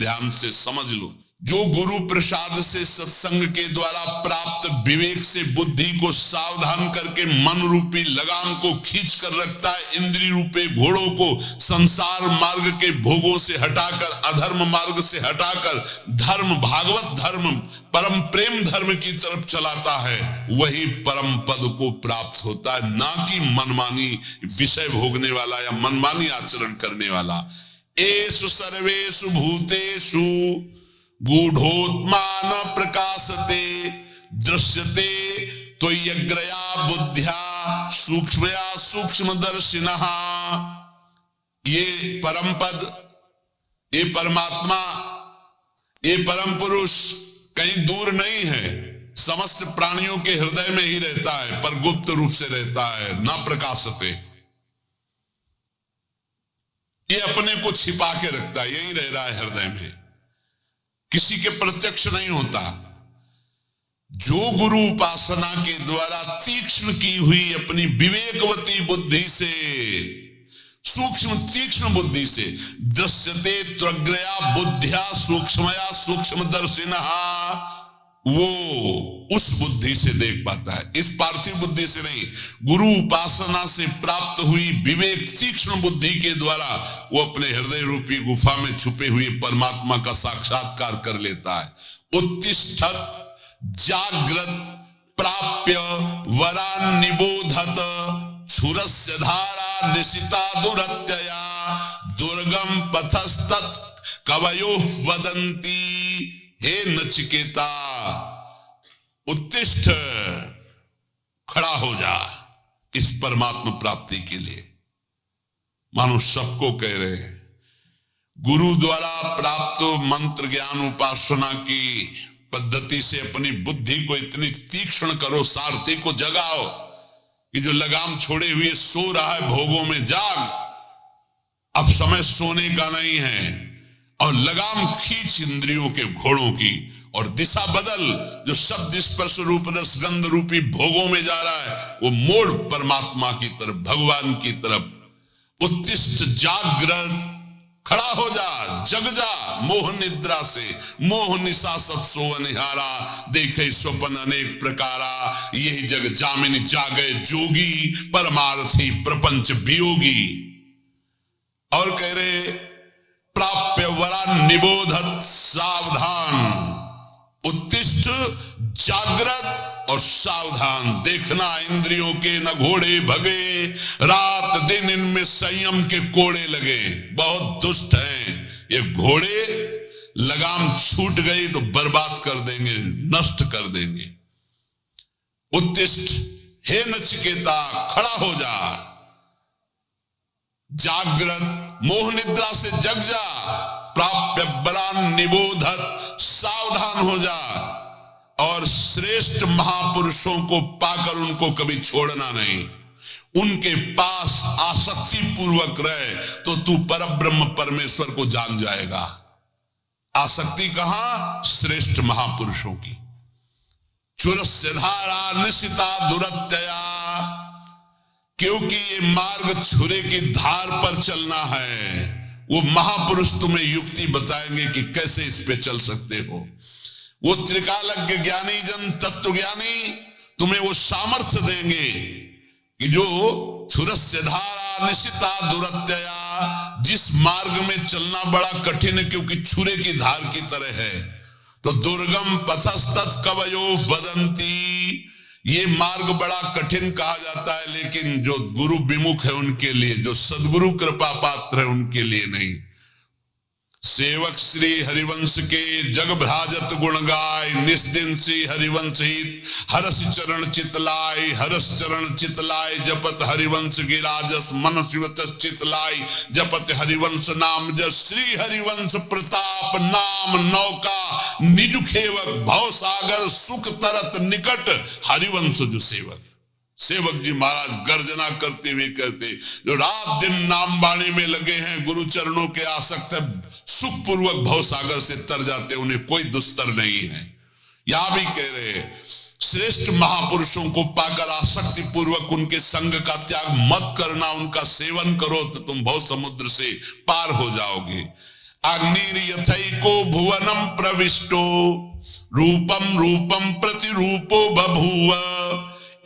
ध्यान से समझ लो। जो गुरु प्रसाद से सत्संग के द्वारा प्राप्त विवेक से बुद्धि को सावधान करके मन रूपी लगाम को खींच कर रखता है, इंद्रिय रूपे घोड़ों को संसार मार्ग के भोगों से हटाकर, अधर्म मार्ग से हटाकर धर्म, भागवत धर्म, परम प्रेम धर्म की तरफ चलाता है, वही परम पद को प्राप्त होता है, ना कि मनमानी विषय भोगने वाला या मनमानी आचरण करने वाला। एषु सर्वेषु भूतेषु गूढ़ोत्मान प्रकाशते दृश्यते त्वय्यग्रया बुद्ध्या सूक्ष्मया सूक्ष्मदर्शिनः। ये परम पद, ये परमात्मा, ये परम पुरुष कहीं दूर नहीं है, समस्त प्राणियों के हृदय में ही रहता है, पर गुप्त रूप से रहता है, न प्रकाशते। ये अपने को छिपा के रखता है, यही रह रहा है हृदय में, किसी के प्रत्यक्ष नहीं होता। जो गुरु उपासना के द्वारा तीक्ष्ण की हुई अपनी विवेकवती बुद्धि से, सूक्ष्म तीक्ष्ण बुद्धि से, दृश्यते त्वग्रया बुद्धिया सूक्ष्मया सूक्ष्मदर्शिनः, वो उस बुद्धि से देख पाता है, इस पार्थिव बुद्धि से नहीं। गुरु उपासना से प्राप्त हुई विवेक तीक्ष्ण बुद्धि के द्वारा वो अपने हृदय रूपी गुफा में छुपे हुए परमात्मा का साक्षात्कार कर लेता है। उत्तिष्ठत जागृत प्राप्य वरान निबोधत क्षुरस्य धारा निशिता दुरत्यया दुर्गम पथस्तत् कवयो वदन्ति। हे नचिकेता, उत्तिष्ठ, खड़ा हो जा इस परमात्मा प्राप्ति के लिए। मानो सबको कह रहे हैं, गुरु द्वारा प्राप्त मंत्र ज्ञान उपासना की पद्धति से अपनी बुद्धि को इतनी तीक्ष्ण करो, सारथी को जगाओ कि जो लगाम छोड़े हुए सो रहा है भोगों में, जाग, अब समय सोने का नहीं है, और लगाम खींच इंद्रियों के घोड़ों की, और दिशा बदल, जो शब्द स्पर्श रूप रस गंध रूपी भोगों में जा रहा है वो मोड़ परमात्मा की तरफ, भगवान की तरफ। उत्तिष्ठ जागृत, खड़ा हो जा, जग जा मोह निद्रा से, मोह निशा सब सो अनिहारा, देखे स्वप्न अनेक प्रकारा, यही जग जामिन जागे जोगी, परमार्थी प्रपंच वियोगी। और कह रहे प्राप्य वरा निबोधत, सावधान, उत्तिष्ठ, जागृत और सावधान, देखना इंद्रियों के न घोड़े भगे, रात दिन इनमें संयम के कोड़े लगे। बहुत दुष्ट हैं ये घोड़े, लगाम छूट गई तो बर्बाद कर देंगे, नष्ट कर देंगे। उत्तिष्ठ, हे नचिकेता, खड़ा हो जा, जागृत, मोह निद्रा से जग जा, प्राप्य बलान निबोधत, सावधान हो जा, और श्रेष्ठ महापुरुषों को पाकर उनको कभी छोड़ना नहीं। उनके पास आसक्ति पूर्वक रहे तो तू परब्रह्म परमेश्वर को जान जाएगा। आसक्ति कहां? श्रेष्ठ महापुरुषों की। क्षुरस्य धारा निशिता दुरत्यया, क्योंकि ये मार्ग छुरे की धार पर चलना है। वो महापुरुष तुम्हें युक्ति बताएंगे कि कैसे इस पे चल सकते हो। वो त्रिकालज्ञ ज्ञानी जन, तत्व ज्ञानी तुम्हें वो सामर्थ्य देंगे कि जो क्षुरस्य धारा निशिता दुरत्यया, जिस मार्ग में चलना बड़ा कठिन है क्योंकि छुरे की धार की तरह है, तो दुर्गम पथस्तत् कवयो वदन्ति, ये मार्ग बड़ा कठिन कहा जाता है, लेकिन जो गुरु विमुख है उनके लिए, जो सद्गुरु कृपा पात्र है उनके लिए नहीं। सेवक श्री हरिवंश के जग भ्राजत गुण गाय, निस्दिन से हरिवंश हित हरस चरण चितलाय, हरस चरण चितलाय जपत हरिवंश गिराजस, मन शिवत चितलाय जपत हरिवंश नाम जस, श्री हरिवंश प्रताप नाम नौका निज खेवक, भव सागर सुख तरत निकट हरिवंश जो सेवक। सेवक जी महाराज गर्जना करते हुए कहते, जो रात दिन नाम बाणी में लगे हैं, गुरु चरणों के आसक्त है, सुख पूर्वक भव सागर से तर जाते, उन्हें कोई दुस्तर नहीं है। यहां भी कह रहे श्रेष्ठ महापुरुषों को पाकर आसक्ति पूर्वक उनके संग का त्याग मत करना, उनका सेवन करो तो तुम भव समुद्र से पार हो जाओगे। अग्नि यथैको भुवनम प्रविष्टो रूपम रूपम प्रतिरूपो बभूव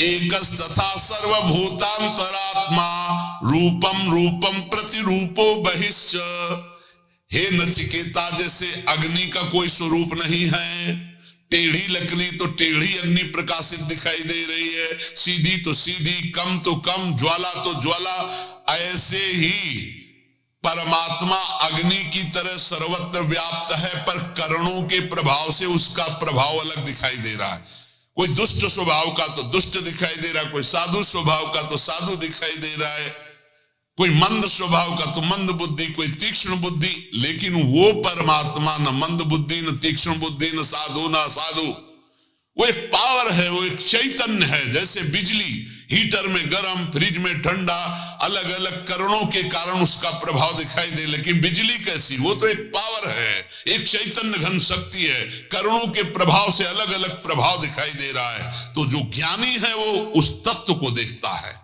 एकस्तथा सर्वभूतांतरात्मा रूपम रूपम प्रतिरूपो बहिश्च। हे नचिकेता, जैसे अग्नि का कोई स्वरूप नहीं है, टेढ़ी लकड़ी तो टेढ़ी अग्नि प्रकाशित दिखाई दे रही है, सीधी तो सीधी, कम तो कम, ज्वाला तो ज्वाला, ऐसे ही परमात्मा अग्नि की तरह सर्वत्र व्याप्त है, पर करणों के प्रभाव से उसका प्रभाव अलग दिखाई दे रहा है। कोई दुष्ट स्वभाव का तो दुष्ट दिखाई दे रहा है, कोई साधु स्वभाव का तो साधु दिखाई दे रहा है, कोई मंद स्वभाव का तो मंद बुद्धि, कोई तीक्ष्ण बुद्धि। लेकिन वो परमात्मा न मंद बुद्धि, न तीक्ष्ण बुद्धि, न साधु न असाधु, वो एक पावर है, वो एक चैतन्य है। जैसे बिजली हीटर में गर्म, फ्रिज में ठंडा, अलग अलग करणों के कारण उसका प्रभाव दिखाई दे, लेकिन बिजली कैसी, वो तो एक पावर है, एक चैतन्य घन शक्ति है, करणों के प्रभाव से अलग अलग प्रभाव दिखाई दे रहा है। तो जो ज्ञानी है वो उस तत्व को देखता है,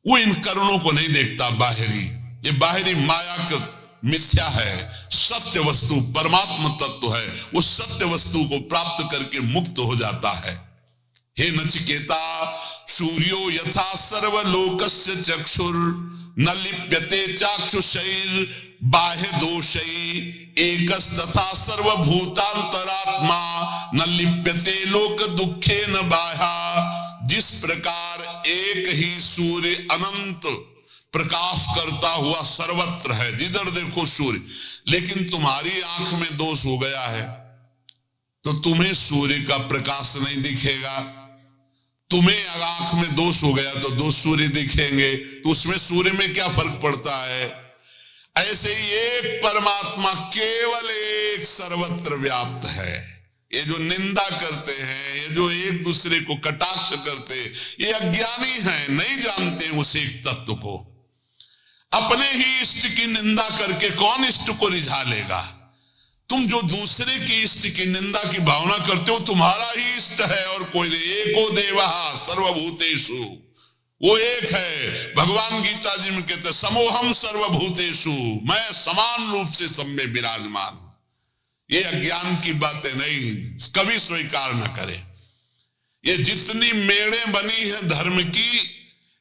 वो इन करणों को नहीं देखता बाहरी। ये बाहरी मायाकृत मिथ्या है, सत्य वस्तु परमात्मा तत्व है, वो सत्य वस्तु को प्राप्त करके मुक्त हो जाता है। हे नचिकेता, सूर्यो यथा सर्वलोकस्य चक्षुर न लिप्यते चाक्षुषैर बाह्य दोषै एकस्तथा सर्वभूतांतरात्मा न लिप्यते लोक दुखे न बाह्या। जिस प्रकार एक ही सूर्य अनंत प्रकाश करता हुआ सर्वत्र है, जिधर देखो सूर्य, लेकिन तुम्हारी आंख में दोष हो गया है तो तुम्हें सूर्य का प्रकाश नहीं दिखेगा। तुम्हें आंख में दोष हो गया तो दो सूर्य दिखेंगे, तो उसमें सूर्य में क्या फर्क पड़ता है। ऐसे ही एक परमात्मा केवल एक सर्वत्र व्याप्त है। ये जो निंदा करते हैं, ये जो एक दूसरे को कटाक्ष करते, ये अज्ञानी हैं, नहीं जानते उस एक तत्व को। अपने ही इष्ट की निंदा करके कौन इष्ट को रिझा लेगा। तुम जो दूसरे की इष्ट की निंदा की भावना करते हो, तुम्हारा ही इष्ट है और कोई नहीं। एको देवः सर्वभूतेषु, वो एक है। भगवान गीता जी में कहते समोहम सर्वभूतेषु, मैं समान रूप से सब में विराजमान हूं। ये अज्ञान की बातें नहीं, कभी स्वीकार न करें। ये जितनी मेड़ें बनी है धर्म की,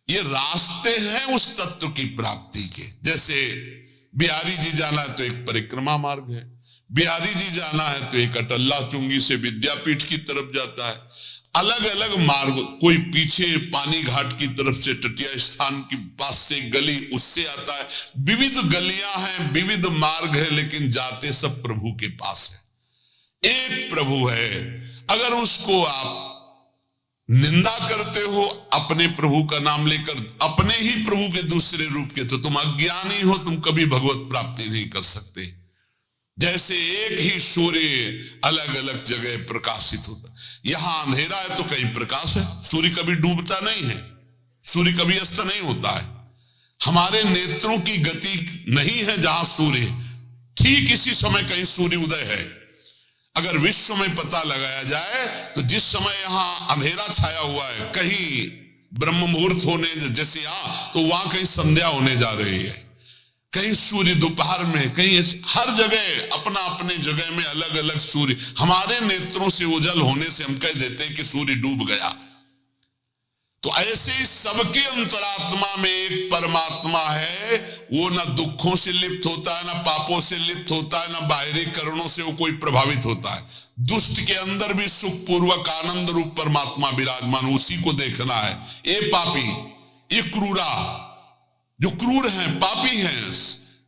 ये रास्ते हैं उस तत्व की प्राप्ति के। जैसे बिहारी जी जाना है तो एक परिक्रमा मार्ग है, बिहारी जी जाना है तो एक अटल्ला चुंगी से विद्यापीठ की तरफ जाता है। अलग अलग मार्ग, कोई पीछे पानी घाट की तरफ से तटीय स्थान के पास से गली उससे आता है। विविध गलियां हैं, विविध मार्ग है, लेकिन जाते सब प्रभु के पास है। एक प्रभु है। अगर उसको आप निंदा करते हो अपने प्रभु का नाम लेकर, अपने ही प्रभु के दूसरे रूप के, तो तुम अज्ञानी हो, तुम कभी भगवत प्राप्ति नहीं कर सकते। जैसे एक ही सूर्य अलग अलग जगह प्रकाशित होता है, यहां अंधेरा है तो कहीं प्रकाश है। सूर्य कभी डूबता नहीं है, सूर्य कभी अस्त नहीं होता है। हमारे नेत्रों की गति नहीं है जहां सूर्य, ठीक इसी समय कहीं सूर्य उदय है। अगर विश्व में पता लगाया जाए तो जिस समय यहाँ अंधेरा छाया हुआ है, कहीं ब्रह्म मुहूर्त होने जैसे तो वहां कहीं संध्या होने जा रही है, कहीं सूर्य दोपहर में, कहीं हर जगह अपना अपने जगह में अलग अलग सूर्य। हमारे नेत्रों से ओझल होने से हम कह देते हैं कि सूर्य डूब गया। तो ऐसे ही सबके अंतरात्मा में एक परमात्मा है, वो न दुखों से लिप्त होता है, न पापों से लिप्त होता है, न बाहरी करणों से वो कोई प्रभावित होता है। दुष्ट के अंदर भी सुख पूर्वक आनंद रूप परमात्मा विराजमान, उसी को देखना है। ये पापी, ये क्रूरा, जो क्रूर हैं, पापी हैं,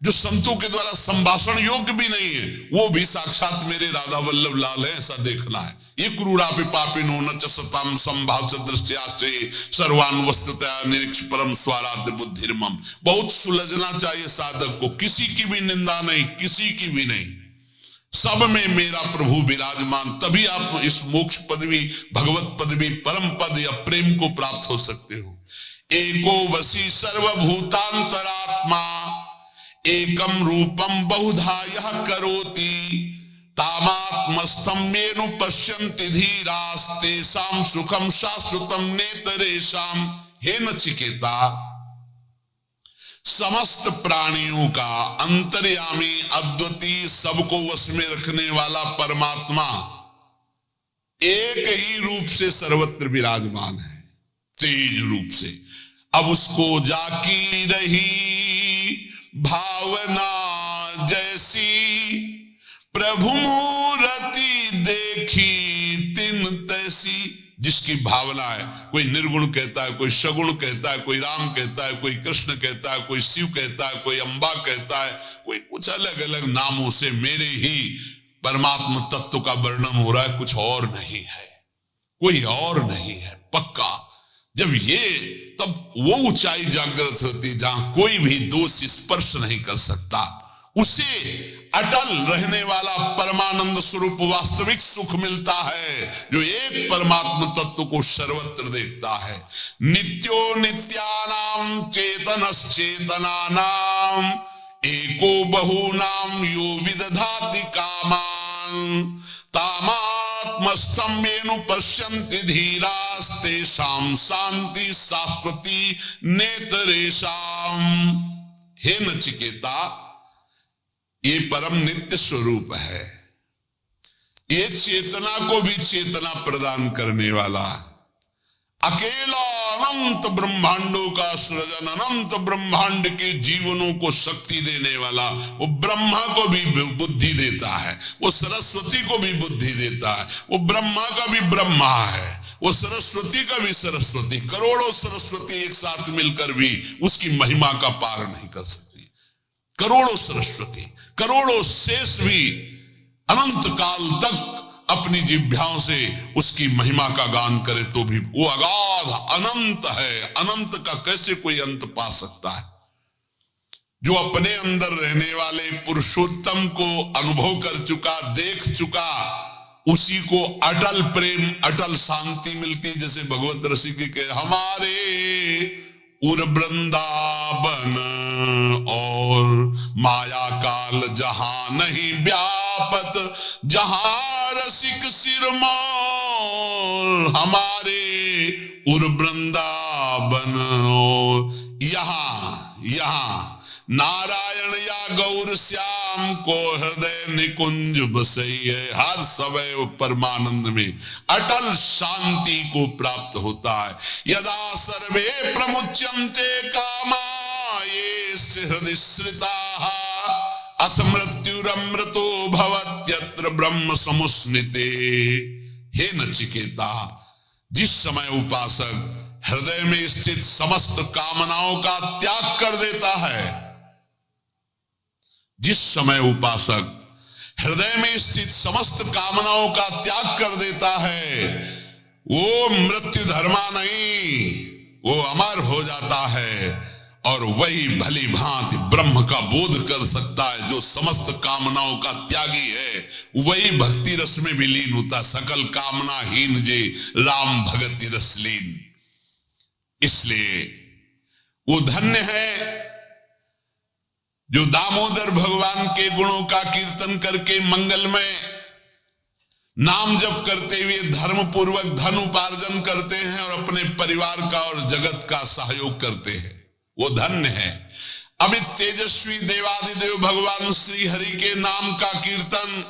जो संतों के द्वारा संभाषण योग्य भी नहीं है, वो भी साक्षात मेरे राधा वल्लभ लाल है, ऐसा देखना है। ये क्रूरापि पापिनो न च सताम संभाव्य दृष्टयाचे सर्वान वस्तुतया निरीक्ष परम स्वाराध्य बुद्धिर्मम। बहुत सुलझना चाहिए साधक को, किसी की भी निंदा नहीं, किसी की भी नहीं, सब में मेरा प्रभु विराजमान। तभी आप इस मोक्ष पदवी, भगवत पदवी, परम पद या प्रेम को प्राप्त हो सकते हो। एको वसी सर्वभूतांतरात्मा एकम रूपम बहुधा यह करोति तामात्मस्थं मेनु पश्यन्ति धीरास्तेषां सुखम शाश्वतम नेतरेषां। हे नचिकेता, समस्त प्राणियों का अंतर्यामी, अद्वितीय, सबको वश में रखने वाला परमात्मा एक ही रूप से सर्वत्र विराजमान है, तेज रूप से। अब उसको जाकी रही भावना जैसी, प्रभु मूर्ति देखी तिन तैसी। जिसकी भावना है, कोई निर्गुण कहता है, कोई सगुण कहता है, कोई राम कहता है, कोई कृष्ण कहता है, कोई शिव कहता है, कोई अम्बा कहता है, कोई कुछ अलग अलग नामों से मेरे ही परमात्मा तत्व का वर्णन हो रहा है, कुछ और नहीं है, कोई और नहीं है, पक्का। जब ये, तब वो ऊंचाई जागृत होती जहां कोई भी दोष स्पर्श नहीं कर सकता, उसे अटल रहने वाला परमानंद स्वरूप वास्तविक सुख मिलता है, जो एक परमात्मा तत्व को सर्वत्र देखता है। नित्यो नित्यानाम चेतनश्चेतनानाम एको बहुनाम यो विदधाति कामान तामात्मस्तम्भेनु पश्यन्ति धीरास्तेषां शांति शाश्वती नेतरेषाम। हे नचिकेता, ये परम नित्य स्वरूप है, ये चेतना को भी चेतना प्रदान करने वाला, अकेला अनंत ब्रह्मांडों का सृजन, अनंत ब्रह्मांड के जीवनों को शक्ति देने वाला, वो ब्रह्मा को भी बुद्धि देता है, वो सरस्वती को भी बुद्धि देता है, वो ब्रह्मा का भी ब्रह्मा है, वो सरस्वती का भी सरस्वती। करोड़ों सरस्वती एक साथ मिलकर भी उसकी महिमा का पार नहीं कर सकती। करोड़ों सरस्वती, करोड़ों शेष भी अनंत काल तक अपनी जिह्वाओं से उसकी महिमा का गान करे तो भी वो अगाध अनंत है। अनंत का कैसे कोई अंत पा सकता है? जो अपने अंदर रहने वाले पुरुषोत्तम को अनुभव कर चुका, देख चुका, उसी को अटल प्रेम, अटल शांति मिलती। जैसे भगवत रसिक के हमारे उर वृंदावन और माया काल जहां नहीं व्यापत, जहां रसिक सिरमौर हमारे उर वृंदावन और यहाँ नारायण या गौर श्याम को हृदय निकुंज बसैये। हर समय परमानंद में अटल शांति को प्राप्त होता है। यदा सर्वे प्रमुच्यन्ते कामा ये हृदय श्रिताः अथ मृत्युरमृतो भवत्यत्र ब्रह्म समुस्मृते। हे नचिकेता, जिस समय उपासक हृदय में स्थित समस्त कामनाओं का त्याग कर देता है, जिस समय उपासक हृदय में स्थित समस्त कामनाओं का त्याग कर देता है, वो मृत्यु धर्मा नहीं, वो अमर हो जाता है और वही भली भांति ब्रह्म का बोध कर सकता है। जो समस्त कामनाओं का त्यागी है, वही भक्ति रस में विलीन होता। सकल कामनाहीन जे राम भगति रस लीन। इसलिए वो धन्य है जो दामोदर भगवान के गुणों का कीर्तन करके मंगलमय नाम जप करते हुए धर्म पूर्वक धन उपार्जन करते हैं और अपने परिवार का और जगत का सहयोग करते हैं। वो धन्य है। अब इस तेजस्वी देवादिदेव भगवान श्री हरि के नाम का कीर्तन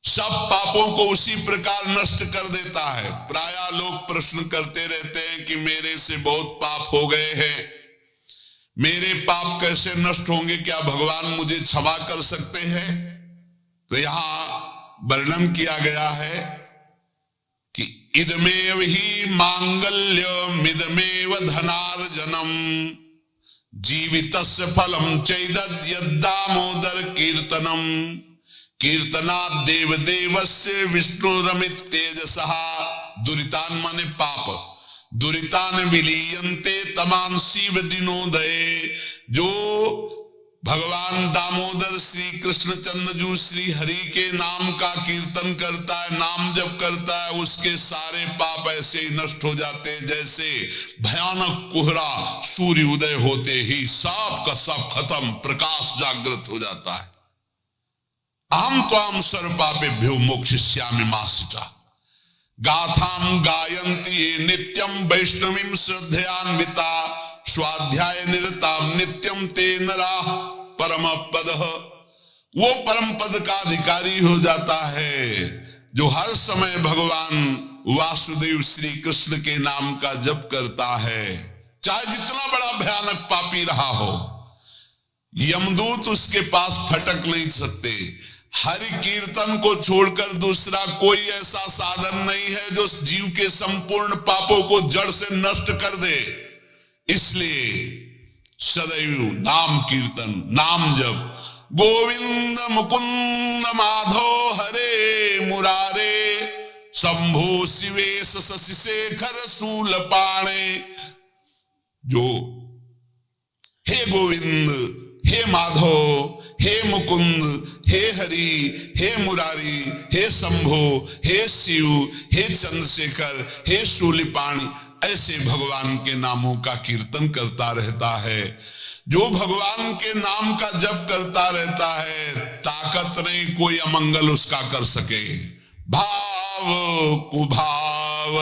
सब पापों को उसी प्रकार नष्ट कर देता है। प्रायः लोग प्रश्न करते रहते हैं कि मेरे से बहुत पाप हो गए हैं, मेरे पाप कैसे नष्ट होंगे, क्या भगवान मुझे क्षमा कर सकते हैं? तो यहां वर्णन किया गया है कि इदमेव ही मांगल्यमिदमेव धनार्जनम जीवितस्य फलम चैदत् यद्दामोदर कीर्तनम कीर्तनात् देवदेवस्य विष्णुरमित तेजसः। दुरितान माने पाप, दुरितान विलीयन्ते तमान शिव दिनोदये। जो भगवान दामोदर श्री कृष्ण चंद्रजू श्री हरि के नाम का कीर्तन करता है, नाम जप करता है, उसके सारे पाप ऐसे ही नष्ट हो जाते हैं जैसे भयानक कोहरा सूर्य उदय होते ही सब का सब खत्म, प्रकाश जागृत हो जाता है। अहम त्वाम सर्वपापेभ्यो मोक्षयिष्यामि मा शुचा। गाथाम गायन्ति ये नित्यम वैष्णवीं श्रद्धयान्विता स्वाध्याय निरताम नित्यम ते नरा परम पद। वो परम पद का अधिकारी हो जाता है जो हर समय भगवान वासुदेव श्री कृष्ण के नाम का जप करता है, चाहे जितना बड़ा भयानक पापी रहा हो। यमदूत उसके पास फटक नहीं सकते। हरि कीर्तन को छोड़कर दूसरा कोई ऐसा साधन नहीं है जो जीव के संपूर्ण पापों को जड़ से नष्ट कर दे। इसलिए सदैव नाम कीर्तन, नाम जप, गोविंद मुकुंद माधो हरे मुरारे शंभो शिवेश शशि शेखर शूल पाणे। जो हे गोविंद, हे माधव, हे मुकुंद, हे हरि, हे मुरारी, हे शंभो, हे शिव, हे चंद्रशेखर, हे शूलिपाणी, ऐसे भगवान के नामों का कीर्तन करता रहता है। जो भगवान के नाम का जप करता रहता है, ताकत नहीं कोई अमंगल उसका कर सके। भाव कुभाव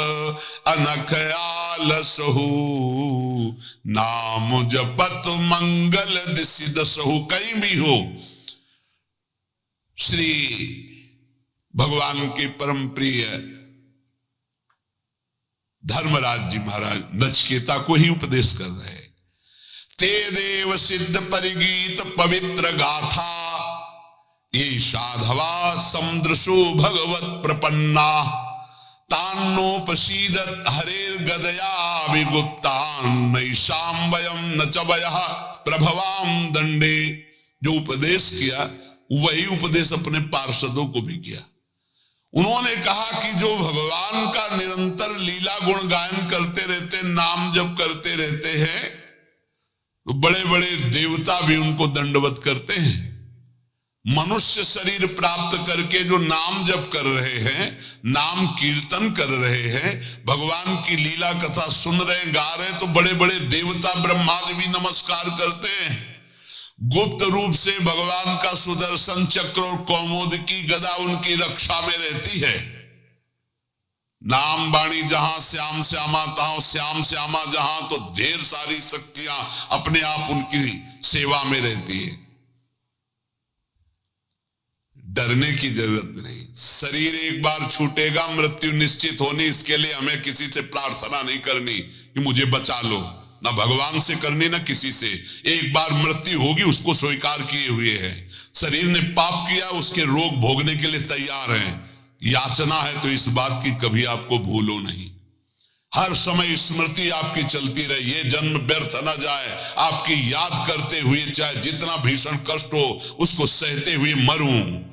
अनख आलसहु नाम जपत मंगल दिसि दसहु। कहीं भी हो, श्री भगवान के परम प्रिय धर्मराज जी महाराज नचिकेता को ही उपदेश कर रहे हैं। ते देव सिद्ध परिगीत पवित्र गाथा ये साधवा समुद्रशो भगवत प्रपन्ना तान्नोपसीदत हरेर गदया विगुप्तान नैषाम वयम न च वयः प्रभवाम दंडे। जो उपदेश किया वही उपदेश अपने पार्षदों को भी किया। उन्होंने कहा कि जो भगवान का निरंतर लीला गुण गायन करते रहते, नाम जप करते रहते हैं, तो बड़े बड़े देवता भी उनको दंडवत करते हैं। मनुष्य शरीर प्राप्त करके जो नाम जप कर रहे हैं, नाम कीर्तन कर रहे हैं, भगवान की लीला कथा सुन रहे, गा रहे, तो बड़े बड़े देवता ब्रह्मादि भी नमस्कार करते हैं। गुप्त रूप से भगवान का सुदर्शन चक्र और कौमुद की गदा उनकी रक्षा में रहती है। नाम वाणी जहां श्याम श्यामा तहां श्याम श्यामा जहां, तो ढेर सारी शक्तियां अपने आप उनकी सेवा में रहती है। डरने की जरूरत नहीं। शरीर एक बार छूटेगा, मृत्यु निश्चित होनी। इसके लिए हमें किसी से प्रार्थना नहीं करनी कि मुझे बचा लो, ना भगवान से करनी ना किसी से। एक बार मृत्यु होगी, उसको स्वीकार किए हुए है। शरीर ने पाप किया, उसके रोग भोगने के लिए तैयार है। याचना है तो इस बात की कभी आपको भूलो नहीं। हर समय स्मृति आपकी चलती रहे, ये जन्म व्यर्थ न जाए। आपकी याद करते हुए, चाहे जितना भीषण कष्ट हो उसको सहते हुए मरूं।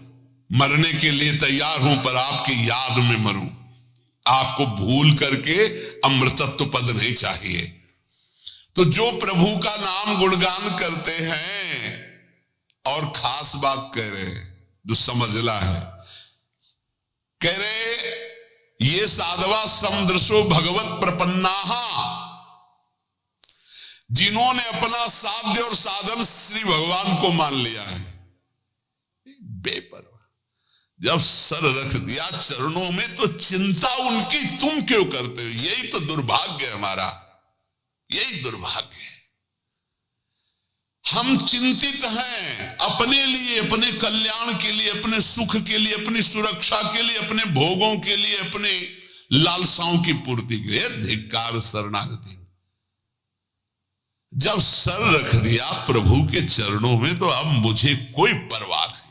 मरने के लिए तैयार हूं, पर आपकी याद में मरूं। आपको भूल करके अमृतत्व पद नहीं चाहिए। तो जो प्रभु का नाम गुणगान करते हैं, और खास बात कह रहे हैं जो समझला है, कह रहे ये साधवा समदृशो भगवत प्रपन्नाहा, जिन्होंने अपना साध्य और साधन श्री भगवान को मान लिया है। बेपरवाह जब सर रख दिया चरणों में, तो चिंता उनकी तुम क्यों करते हो? यही तो दुर्भाग्य है हमारा, यही दुर्भाग्य है। हम चिंतित हैं अपने लिए, अपने कल्याण के लिए, अपने सुख के लिए, अपनी सुरक्षा के लिए, अपने भोगों के लिए, अपने लालसाओं की पूर्ति के लिए। धिक्कार शरणागति। जब सर रख दिया प्रभु के चरणों में, तो अब मुझे कोई परवाह नहीं।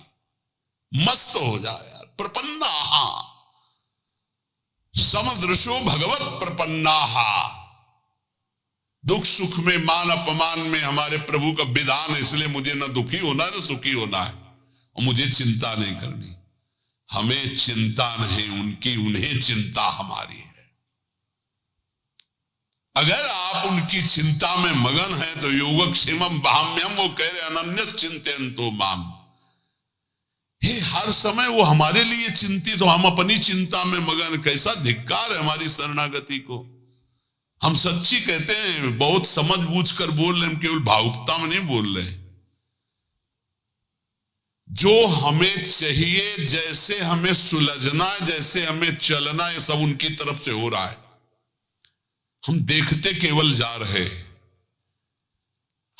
मस्त हो जाए यार। प्रपन्नाहा समदृशो भगवत प्रपन्नाहा। दुख सुख में, मान अपमान में हमारे प्रभु का विधान है, इसलिए मुझे न दुखी होना है न सुखी होना है, और मुझे चिंता नहीं करनी। हमें चिंता नहीं उनकी, उन्हें चिंता हमारी है। अगर आप उनकी चिंता में मगन हैं तो योगक्षेमम भाम्यम, वो कह रहे अनन्य चिंतयन्तो माम। हे हर समय वो हमारे लिए चिंतित हो, हम अपनी चिंता में मगन। कैसा धिक्कार है हमारी शरणागति को। हम सच्ची कहते हैं, बहुत समझ बूझ कर बोल रहे हैं, केवल भावुकता में नहीं बोल रहे। जो हमें चाहिए, जैसे हमें सुलझना है, जैसे हमें चलना, ये सब उनकी तरफ से हो रहा है। हम देखते केवल जा रहे।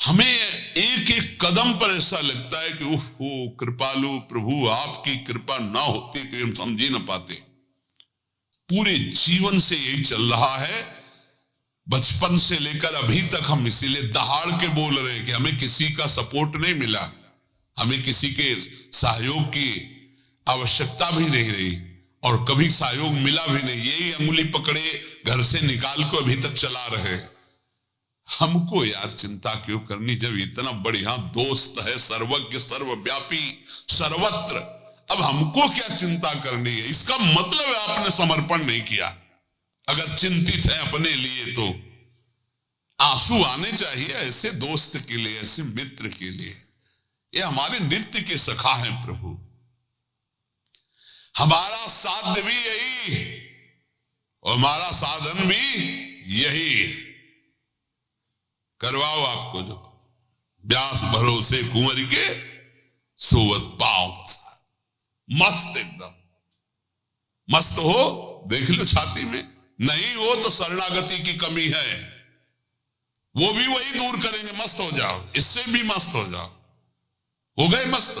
हमें एक एक कदम पर ऐसा लगता है कि ओहो कृपालु प्रभु, आपकी कृपा ना होती तो हम समझ ही ना पाते। पूरे जीवन से यही चल रहा है, बचपन से लेकर अभी तक हम इसीलिए दहाड़ के बोल रहे हैं कि हमें किसी का सपोर्ट नहीं मिला, हमें किसी के सहयोग की आवश्यकता भी नहीं रही और कभी सहयोग मिला भी नहीं। यही अंगुली पकड़े घर से निकाल को अभी तक चला रहे। हमको यार चिंता क्यों करनी जब इतना बढ़िया दोस्त है, सर्वज्ञ सर्वव्यापी सर्वत्र। अब हमको क्या चिंता करनी है? इसका मतलब है आपने समर्पण नहीं किया। अगर चिंतित है अपने लिए तो आंसू आने चाहिए ऐसे दोस्त के लिए, ऐसे मित्र के लिए। ये हमारे नित्य के सखा हैं प्रभु। हमारा साध्य भी यही और हमारा साधन भी यही। करवाओ आपको जो व्यास भरोसे कुंवर के सोवत पांव पसार। मस्त, एकदम मस्त हो, देख लो छाती में। नहीं हो तो शरणागति की कमी है, वो भी वही दूर करेंगे। मस्त हो जाओ, इससे भी मस्त हो जाओ। हो गए मस्त?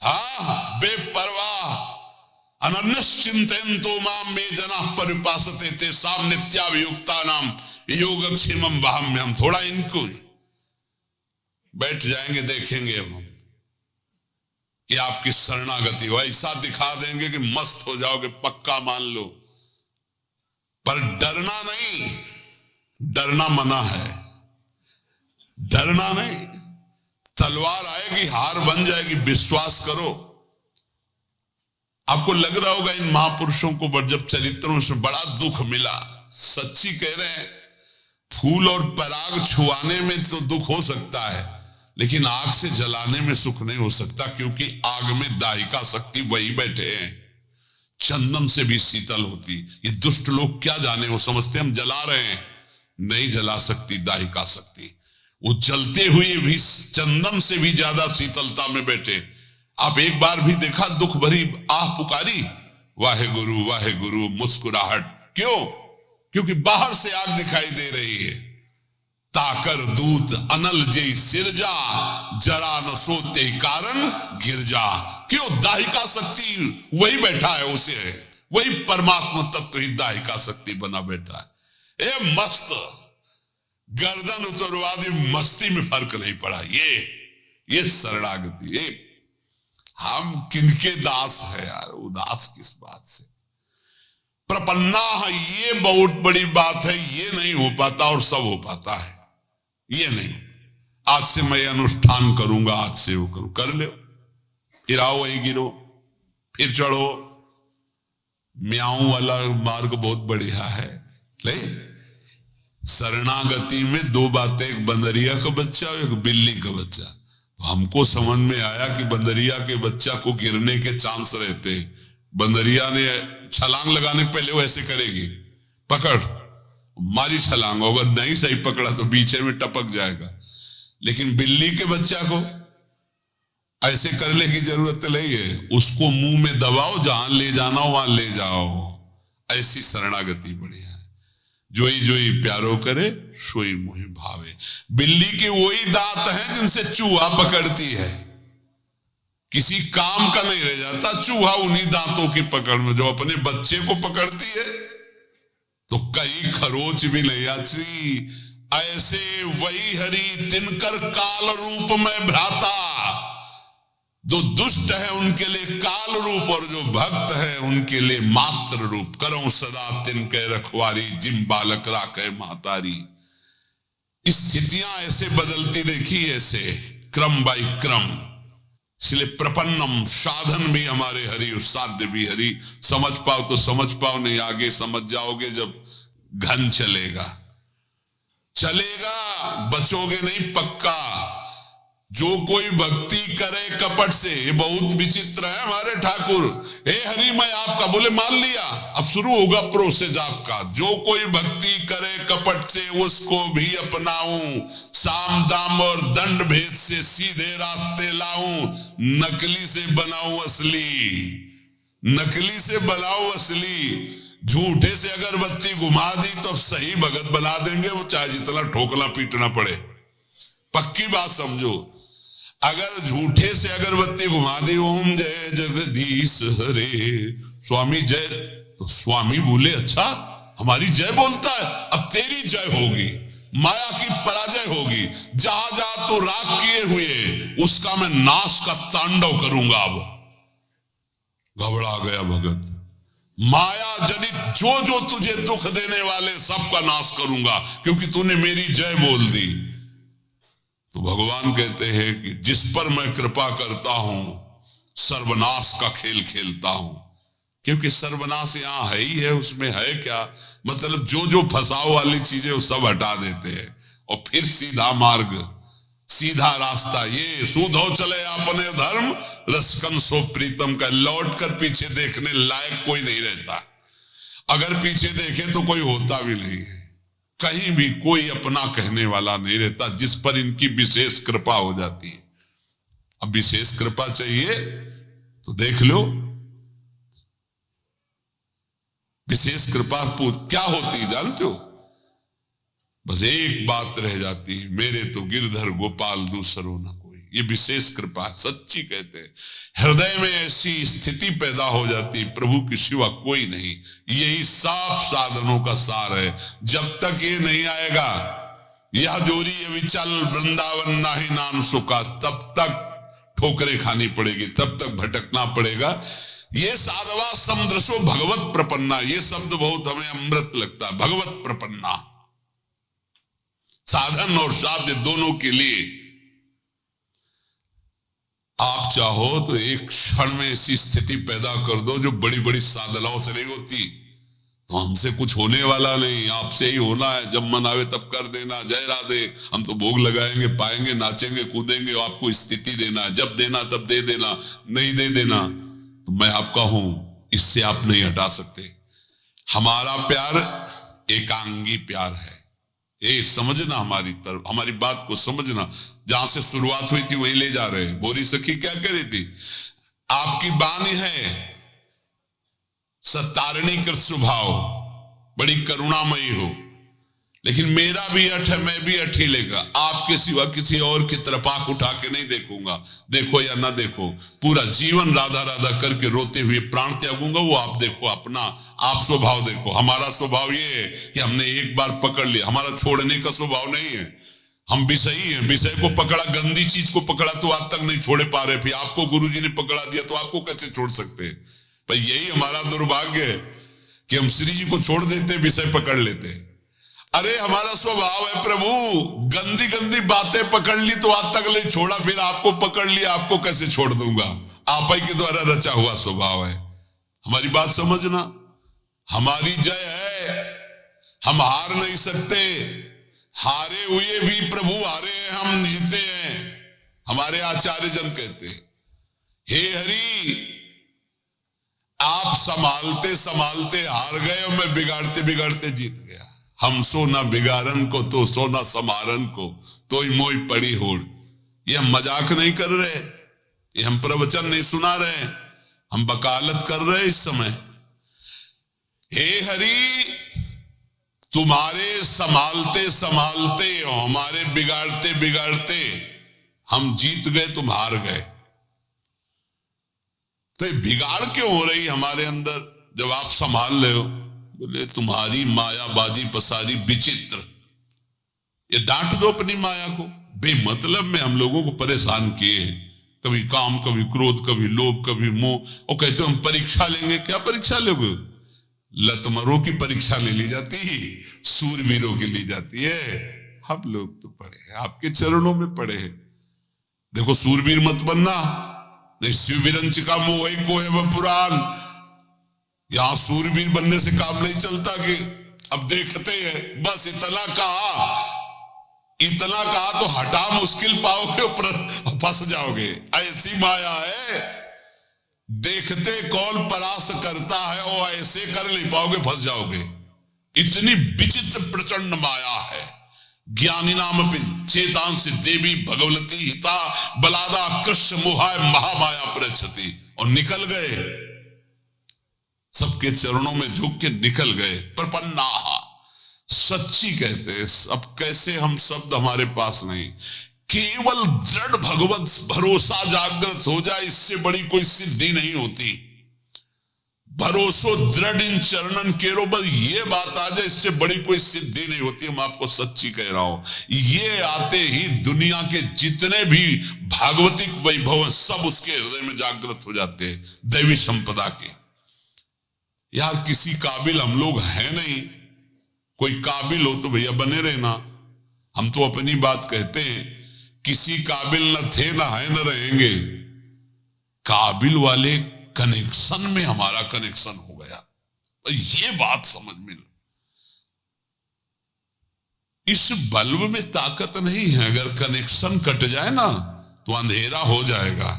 हाँ, बेपरवाह। अनन्यश्चिंतयन्तो माम मे जनाः परिपासते तेषां नित्याभियुक्तानां योगक्षेमं वहाम्यहम्। थोड़ा इनको बैठ जाएंगे, देखेंगे हम कि आपकी शरणागति हो। ऐसा दिखा देंगे कि मस्त हो जाओगे, पक्का मान लो। पर डरना नहीं, डरना मना है। डरना नहीं, तलवार आएगी, हार बन जाएगी। विश्वास करो। आपको लग रहा होगा इन महापुरुषों को जब चरित्रों से बड़ा दुख मिला। सच्ची कह रहे हैं, फूल और पराग छुआने में तो दुख हो सकता है, लेकिन आग से जलाने में सुख नहीं हो सकता, क्योंकि आग में दाहिका शक्ति वही बैठे हैं। चंदन से भी शीतल होती। ये दुष्ट लोग क्या जाने, वो समझते हम जला रहे हैं। नहीं जला सकती दाहिका शक्ति। वो जलते हुए भी चंदन से भी ज्यादा शीतलता में बैठे। आप एक बार भी देखा दुख भरी आह पुकारी, वाहे गुरु मुस्कुराहट। क्यों? क्योंकि बाहर से आग दिखाई दे रही है। ताकर दूत अनल जय सिरजा, जरा न सोते कारण गिरजा। क्यों? दाहिका शक्ति वही बैठा है, उसे है वही परमात्मा तत्व ही दाहिका शक्ति बना बैठा है। ए मस्त, गर्दन उतरवा दी, मस्ती में फर्क नहीं पड़ा। ये शरणागति। ये हम किनके दास है यार, उदास किस बात से? प्रपन्ना है, ये बहुत बड़ी बात है। ये नहीं हो पाता और सब हो पाता है। ये नहीं, आज से मैं अनुष्ठान करूंगा, आज से वो करूं, कर ले। फिर आओ वही गिरो, फिर चढ़ो। म्याऊं वाला मार्ग बहुत बढ़िया है। ले, शरणागति में दो बातें, एक बंदरिया का बच्चा और एक बिल्ली का बच्चा। हमको समझ में आया कि बंदरिया के बच्चा को गिरने के चांस रहते। बंदरिया ने छलांग लगाने पहले वो ऐसे करेगी, पकड़ मारी छलांग, अगर नहीं सही पकड़ा तो बीचे में टपक जाएगा। लेकिन बिल्ली के बच्चा को ऐसे करने की जरूरत नहीं है, उसको मुंह में दबाओ, जहां ले जाना हो वहां ले जाओ। ऐसी शरणागति बढ़िया है। जोई जोई प्यारो करे सोई मोहि भावे। बिल्ली के वही दांत हैं जिनसे चूहा पकड़ती है, किसी काम का नहीं रह जाता चूहा उन्हीं दांतों की पकड़ में। जो अपने बच्चे को पकड़ती है तो कहीं खरोच भी नहीं आती। ऐसे वही हरि तिनकर काल रूप में भ्राता। जो दुष्ट है उनके लिए काल रूप और जो भक्त है उनके लिए मात्र रूप। करो सदा तिनके रखवारी, जिम बालक राखे महतारी। स्थितियां ऐसे बदलती देखी, ऐसे क्रम बाई क्रम। इसलिए प्रपन्नम, साधन भी हमारे हरि और साध्य भी हरि। समझ पाओ तो समझ पाओ, नहीं आगे समझ जाओगे जब घन चलेगा। बचोगे नहीं पक्का। जो कोई भक्ति करे कपट से, ये बहुत विचित्र है हमारे ठाकुर। हे हरि मैं आपका, बोले मान लिया, अब शुरू होगा प्रोसेस आपका। जो कोई भक्ति करे कपट से, उसको भी अपनाऊं। साम दाम और दंड भेद से सीधे रास्ते लाऊं। नकली से बनाऊं असली, नकली से बनाओ असली। झूठे से अगरबत्ती घुमा दी तो सही भगत बना देंगे, वो चाहे जितना ठोकना पीटना पड़े। पक्की बात समझो। अगर झूठे से अगरबत्ती घुमा दी, ओम जय जगदीश हरे, स्वामी जय, तो स्वामी बोले अच्छा हमारी जय बोलता है, अब तेरी जय होगी, माया की पराजय होगी, जहां जहां तो राग किए हुए उसका मैं नाश का तांडव करूंगा। अब घबरा गया भगत, माया जनित जो जो तुझे दुख देने वाले सबका नाश करूंगा, क्योंकि तूने मेरी जय बोल दी। तो भगवान कहते हैं कि जिस पर मैं कृपा करता हूं सर्वनाश का खेल खेलता हूं, क्योंकि सर्वनाश यहां है ही है, उसमें है क्या, मतलब जो जो फसाव वाली चीजें वो सब हटा देते हैं और फिर सीधा मार्ग, सीधा रास्ता, ये सूधो चले अपने धर्म रसकन सो प्रीतम का। लौट कर पीछे देखने लायक कोई नहीं रहता, अगर पीछे देखे तो कोई होता भी नहीं है, कहीं भी कोई अपना कहने वाला नहीं रहता, जिस पर इनकी विशेष कृपा हो जाती है। अब विशेष कृपा चाहिए तो देख लो, विशेष कृपा क्या होती है जानते हो? बस एक बात रह जाती है, मेरे तो गिरधर गोपाल दूसरो न कोई। ये विशेष कृपा सच्ची कहते हैं, हृदय में ऐसी स्थिति पैदा हो जाती, प्रभु के सिवा कोई नहीं। यही साफ साधनों का सार है। जब तक ये नहीं आएगा, यह जोरी ये विचल वृंदावन नाही नाम सुखा, तब तक ठोकरें खानी पड़ेगी, तब तक भटकना पड़ेगा। ये साधवा समदृशो भगवत प्रपन्ना, ये शब्द बहुत हमें अमृत लगता है। भगवत प्रपन्ना, साधन और साध्य दोनों के लिए आप चाहो तो एक क्षण में ऐसी स्थिति पैदा कर दो जो बड़ी बड़ी साधनाओं से नहीं होती। तो हमसे कुछ होने वाला नहीं, आपसे ही होना है। जब मन आवे तब कर देना, जय राधे, हम तो भोग लगाएंगे, पाएंगे, नाचेंगे, कूदेंगे, आपको स्थिति देना है, जब देना तब दे देना, नहीं दे देना तो मैं आपका हूं, इससे आप नहीं हटा सकते। हमारा प्यार एकांगी प्यार है, ये समझना, हमारी तरफ हमारी बात को समझना। जहां से शुरुआत हुई थी वहीं ले जा रहे हैं। बोरी सखी क्या कह रही थी? आपकी बानी है सत्तारिणी कृत स्वभाव, बड़ी करुणामयी हो, लेकिन मेरा भी अठ है, मैं भी अठी लेगा, आपके सिवा किसी और की तरफ आंख उठा के नहीं देखूंगा। देखो या ना देखो, पूरा जीवन राधा राधा करके रोते हुए प्राण त्यागूंगा, वो आप देखो, अपना आप स्वभाव देखो। हमारा स्वभाव ये है कि हमने एक बार पकड़ लिया, हमारा छोड़ने का स्वभाव नहीं है। हम विषयी हैं, विषय को पकड़ा, गंदी चीज को पकड़ा तो आज तक नहीं छोड़े पा रहे, फिर आपको गुरुजी ने पकड़ा दिया तो आपको कैसे छोड़ सकते हैं? पर यही हमारा दुर्भाग्य है कि हम श्री जी को छोड़ देते, विषय पकड़ लेते। अरे हमारा स्वभाव है प्रभु, गंदी गंदी बातें पकड़ ली तो आज तक नहीं छोड़ा, फिर आपको पकड़ लिया, आपको कैसे छोड़ दूंगा? आप ही के द्वारा रचा हुआ स्वभाव है। हमारी बात समझना, हमारी जय है, हम हार नहीं सकते। हारे हुए भी प्रभु हारे हैं, हम जीते हैं। हमारे आचार्य जन कहते हैं, हे हरि, आप संभालते संभालते हार गए और मैं बिगाड़ते बिगाड़ते जीत गया। हम सोना बिगाड़न को तो सोना समारन को, तो ही मोई पड़ी होड़। ये हम मजाक नहीं कर रहे, ये हम प्रवचन नहीं सुना रहे, हम वकालत कर रहे इस समय। हे हरि, तुम्हारे संभालते संभालते हमारे बिगाड़ते बिगाड़ते हम जीत गए, तुम हार गए। तो बिगाड़ क्यों हो रही हमारे अंदर जब आप संभाल रहे हो? बोले तुम्हारी मायाबाजी पसारी विचित्र। ये डांट दो अपनी माया को, बेमतलब में हम लोगों को परेशान किए हैं, कभी काम, कभी क्रोध, कभी लोभ, कभी मोह, और कहते हम परीक्षा लेंगे। क्या परीक्षा लोगे? लतमरों की परीक्षा ले ली जाती है, सूरवीरों की ली जाती है। हम लोग तो पढ़े हैं, आपके चरणों में पढ़े हैं। देखो सूरवीर मत बनना, नहीं शिवविरंच का मोह को है वह पुराण। यहां सूरवीर बनने से काम नहीं चलता कि अब देखते हैं, बस इतना कहा तो हटा मुश्किल पाओगे, फंस जाओगे। ऐसी माया है, देखते कौन परास करता है और ऐसे कर नहीं पाओगे, फंस जाओगे। इतनी विचित्र प्रचंड माया है। ज्ञानी नाम चेतांश देवी भगवती हिता बलादा कृष्ण मोहाय महामाया प्रचति, और निकल गए, सबके चरणों में झुक के निकल गए। प्रपन्ना सच्ची कहते हैं। अब कैसे हम शब्द हमारे पास नहीं, केवल दृढ़ भगवत भरोसा जागृत हो जाए, इससे बड़ी कोई सिद्धि नहीं होती। भरोसो दृढ़ इन चरणन केरो, बस ये बात आ जाए, इससे बड़ी कोई सिद्धि नहीं होती। मैं आपको सच्ची कह रहा हूं, ये आते ही दुनिया के जितने भी भागवतिक वैभव सब उसके हृदय में जागृत हो जाते हैं, दैवी संपदा के। यार किसी काबिल हम लोग हैं नहीं, कोई काबिल हो तो भैया बने रहना। हम तो अपनी बात कहते हैं, किसी काबिल न थे न है न रहेंगे। काबिल वाले कनेक्शन में हमारा कनेक्शन हो गया, ये बात समझ में लो। इस बल्ब में ताकत नहीं है, अगर कनेक्शन कट जाए ना तो अंधेरा हो जाएगा।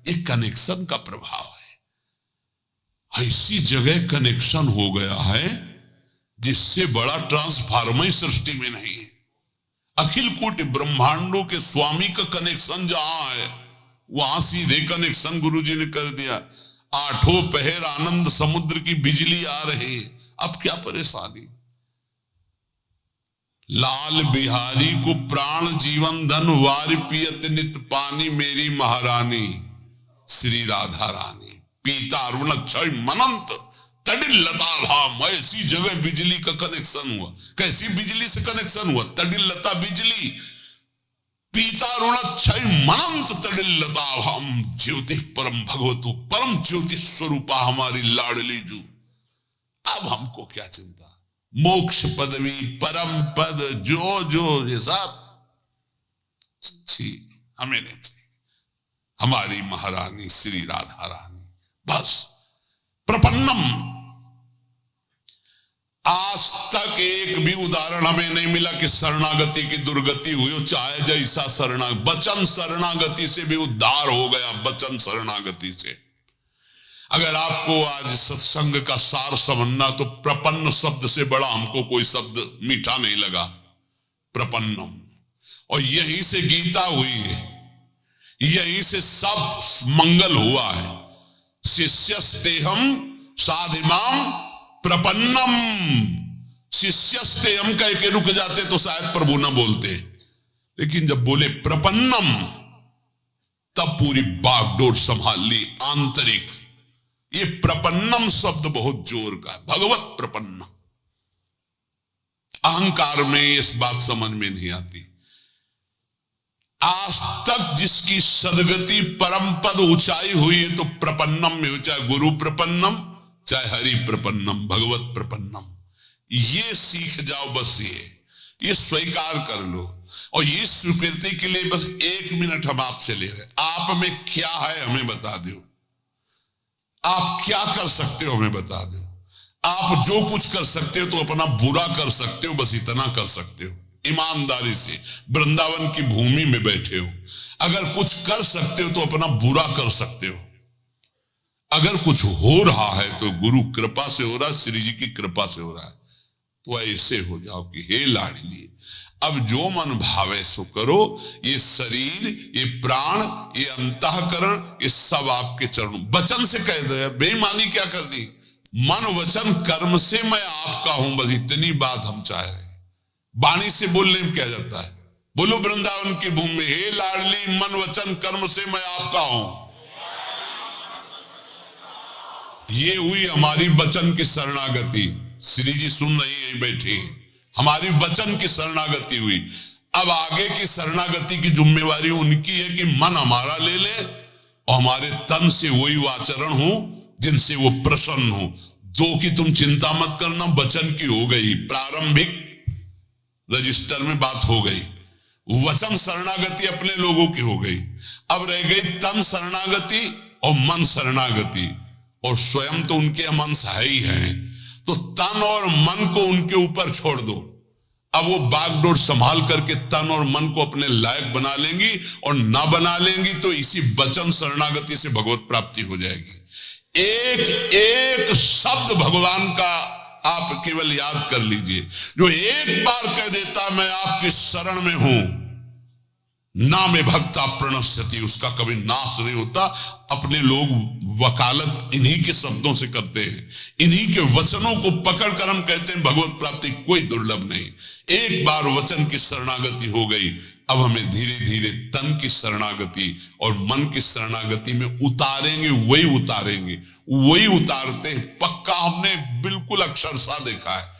ये कनेक्शन का प्रभाव है। ऐसी जगह कनेक्शन हो गया है जिससे बड़ा ट्रांसफार्मर सृष्टि में नहीं है। अखिल कोटि ब्रह्मांडों के स्वामी का कनेक्शन जहां है, वहां सीधे कनेक्शन गुरुजी ने कर दिया। आठों पहर आनंद समुद्र की बिजली आ रही, अब क्या परेशानी। लाल बिहारी को प्राण जीवन धन वारि पियत नित पानी, मेरी महारानी श्री राधा रानी। पीता अरुण क्षय मनंत तडिल लता भाम, ऐसी जगह बिजली का कनेक्शन हुआ। कैसी बिजली से कनेक्शन हुआ? तडिल लता बिजली। पीता ऋण क्षय मनंत तडिल लता भाम, ज्योति परम भगवतु परम ज्योति स्वरूपा हमारी लाडली जू। अब हमको क्या चिंता, मोक्ष पदवी परम पद जो जो ये सब हमें नहीं चाहिए। हमारी महारानी श्री राधा रानी बस। प्रपन्नम, आज तक एक भी उदाहरण हमें नहीं मिला कि शरणागति की दुर्गति हुई हो, चाहे जैसा वचन शरणागति से भी उद्धार हो गया। वचन शरणागति से अगर आपको आज सत्संग का सार समझना, तो प्रपन्न शब्द से बड़ा हमको कोई शब्द मीठा नहीं लगा। प्रपन्नम, और यहीं से गीता हुई है, यहीं से सब मंगल हुआ है। शिष्यस्तेहम साधिमाम प्रपन्नम। शिष्यस्तेहम कह के रुक जाते तो शायद प्रभु न बोलते, लेकिन जब बोले प्रपन्नम तब पूरी बागडोर संभाल ली आंतरिक। ये प्रपन्नम शब्द बहुत जोर का है, भगवत प्रपन्न। अहंकार में इस बात समझ में नहीं आती। आज तक जिसकी सदगति परम पद ऊंचाई हुई है तो प्रपन्नम में, चाहे गुरु प्रपन्नम चाहे हरि प्रपन्नम भगवत प्रपन्नम, ये सीख जाओ। बस ये स्वीकार कर लो। और ये स्वीकृति के लिए बस 1 मिनट हम आपसे ले रहे, आप में क्या है हमें बता दो। आप क्या कर सकते हो हमें बता दो। आप जो कुछ कर सकते हो तो अपना बुरा कर सकते हो, बस इतना कर सकते हो। ईमानदारी से वृंदावन की भूमि में बैठे हो, अगर कुछ कर सकते हो तो अपना बुरा कर सकते हो। अगर कुछ हो रहा है तो गुरु कृपा से हो रहा है, श्री जी की कृपा से हो रहा है। तो ऐसे हो जाओ कि हे लाडली, अब जो मन भावे सो करो। ये शरीर, ये प्राण, ये अंतःकरण, ये सब आपके चरणों। वचन से कह दे, बेईमानी क्या कर दी। मन वचन कर्म से मैं आपका हूं, बस इतनी बात हम चाह रहे हैं। वाणी से बोलने में क्या जाता है। बोलो वृंदावन की भूमि में, हे लाडली मन वचन कर्म से मैं आपका हूं। ये हुई हमारी वचन की शरणागति। श्री जी सुन रही है बैठे, हमारी वचन की शरणागति हुई। अब आगे की शरणागति की जिम्मेवारी उनकी है कि मन हमारा ले ले और हमारे तन से वही आचरण हो जिनसे वो प्रसन्न हो। दो की तुम चिंता मत करना, वचन की हो गई, प्रारंभिक रजिस्टर में बात हो गई। वचन शरणागति अपने लोगों की हो गई। अब रह गई तन शरणागति और मन शरणागति, और स्वयं तो उनके मन है ही है। तो तन और मन को उनके ऊपर छोड़ दो। अब वो बागडोर संभाल करके तन और मन को अपने लायक बना लेंगी, और ना बना लेंगी तो इसी वचन शरणागति से भगवत प्राप्ति हो जाएगी। एक एक शब्द भगवान का आप केवल याद कर लीजिए। जो एक बार कह देता मैं आपके शरण में हूं, ना में भक्ता प्रणश्यति, उसका कभी नाश नहीं होता। अपने लोग वकालत इन्हीं के शब्दों से करते हैं, इन्हीं के वचनों को पकड़कर हम कहते हैं भगवत प्राप्ति कोई दुर्लभ नहीं। एक बार वचन की शरणागति हो गई, अब हमें धीरे धीरे तन की शरणागति और मन की शरणागति में उतारेंगे, वही उतारते हैं। पक्का हमने बिल्कुल अक्षरशः देखा है।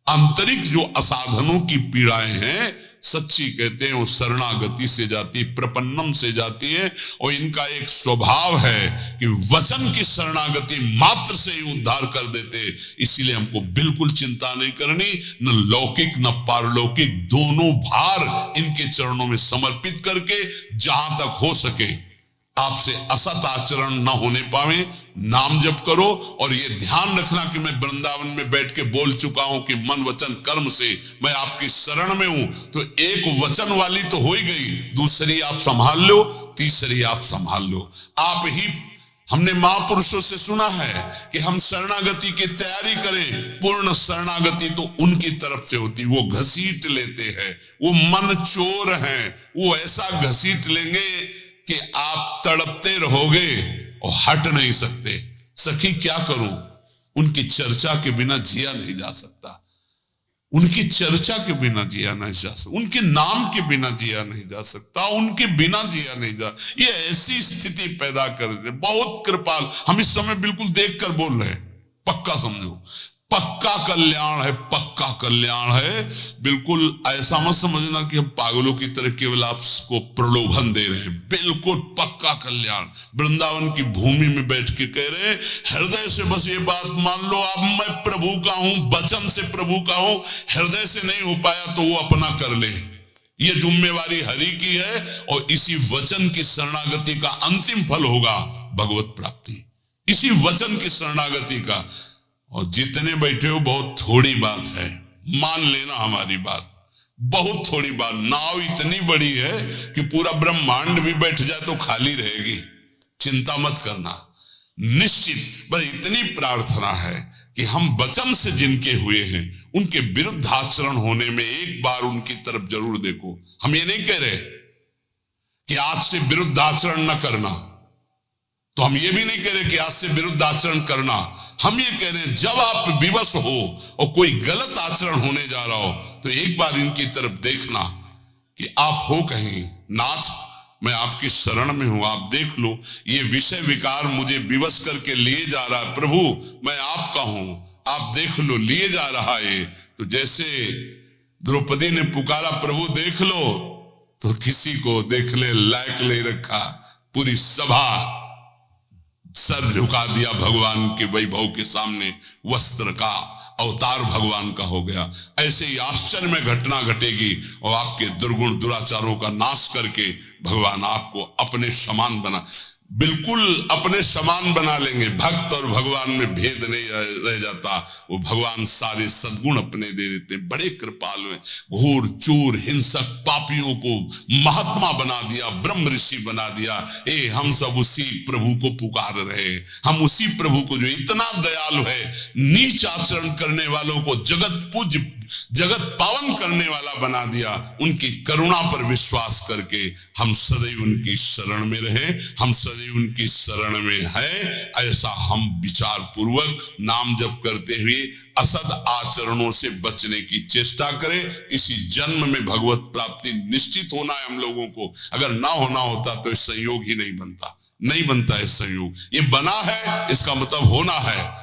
आंतरिक जो असाधनों की पीड़ाएं हैं, सच्ची कहते हैं वो शरणागति से जाती, प्रपन्नम से जाती है। और इनका एक स्वभाव है कि वचन की शरणागति मात्र से ही उद्धार कर देते। इसीलिए हमको बिल्कुल चिंता नहीं करनी, न लौकिक न पारलौकिक, दोनों भार इनके चरणों में समर्पित करके जहां तक हो सके आपसे असत आचरण न होने पावे, नाम जप करो। और ये ध्यान रखना कि मैं वृंदावन में बैठ के बोल चुका हूं कि मन वचन कर्म से मैं आपकी शरण में हूं। तो एक वचन वाली तो हो ही गई, दूसरी आप संभाल लो, तीसरी आप संभाल लो। आप ही, हमने महापुरुषों से सुना है कि हम शरणागति की तैयारी करें। पूर्ण शरणागति तो उनकी तरफ से होती, वो घसीट लेते हैं, वो मन चोर हैं, वो ऐसा घसीट लेंगे कि आप तड़पते रहोगे और हट नहीं सकते। सखी क्या करूं, उनकी चर्चा के बिना जिया नहीं जा सकता, उनकी चर्चा के बिना जिया नहीं जा सकता, उनके नाम के बिना जिया नहीं जा सकता, उनके बिना जिया नहीं जा। ये ऐसी स्थिति पैदा कर दे, बहुत कृपाल। हम इस समय बिल्कुल देख कर बोल रहे हैं, पक्का समझो, पक्का कल्याण है, पक्का कल्याण है। बिल्कुल ऐसा मत समझना कि हम पागलों की तरह केवल आपको प्रलोभन दे रहे हैं, बिल्कुल पक्का कल्याण। वृंदावन की भूमि में बैठ के कह रहे हैं, हृदय से बस ये बात मान लो, अब मैं प्रभु का हूं, वचन से प्रभु का हूं। हृदय से नहीं हो पाया तो वो अपना कर ले, ये जिम्मेवारी हरि की है। और इसी वचन की शरणागति का अंतिम फल होगा भगवत प्राप्ति, इसी वचन की शरणागति का। और जितने बैठे हो बहुत थोड़ी बात है, मान लेना हमारी बात, बहुत थोड़ी बात। नाव इतनी बड़ी है कि पूरा ब्रह्मांड भी बैठ जाए तो खाली रहेगी, चिंता मत करना। निश्चित बस इतनी प्रार्थना है कि हम वचन से जिनके हुए हैं उनके विरुद्ध आचरण होने में एक बार उनकी तरफ जरूर देखो। हम ये नहीं कह रहे कि आज से विरुद्ध आचरण न करना, तो हम ये भी नहीं कह रहे कि आज से विरुद्ध आचरण करना। हम ये कह रहे हैं जब आप विवश हो और कोई गलत आचरण होने जा रहा हो तो एक बार इनकी तरफ देखना कि आप हो कहीं, नाथ मैं आपकी शरण में हूं, आप देख लो ये विषय विकार मुझे विवश करके लिए जा रहा है, प्रभु मैं आपका हूं, आप देख लो, लिए जा रहा है। तो जैसे द्रौपदी ने पुकारा प्रभु देख लो, तो किसी को देखने लायक नहीं रखा, पूरी सभा सर झुका दिया भगवान के वैभव के सामने, वस्त्र का अवतार भगवान का हो गया। ऐसे ही आश्चर्य में घटना घटेगी और आपके दुर्गुण दुराचारों का नाश करके भगवान आपको अपने समान बना, बिल्कुल अपने समान बना लेंगे। भक्त और भगवान में भेद नहीं रह जाता, वो भगवान सारे सद्गुण अपने दे देते। बड़े कृपालु हैं। घोर चोर हिंसक पापियों को महात्मा बना दिया, ब्रह्म ऋषि बना दिया। हम सब उसी प्रभु को पुकार रहे, हम उसी प्रभु को जो इतना दयालु है, नीच आचरण करने वालों को जगत पूज्य जगत पावन करने वाला बना दिया। उनकी करुणा पर विश्वास करके हम सदैव उनकी शरण में रहे, हम सदैव उनकी शरण में है। ऐसा हम विचार पूर्वक नाम जप करते हुए असद आचरणों से बचने की चेष्टा करें। इसी जन्म में भगवत प्राप्ति निश्चित होना है हम लोगों को। अगर ना होना होता तो संयोग ही नहीं बनता, नहीं बनता है संयोग। ये बना है, इसका मतलब होना है।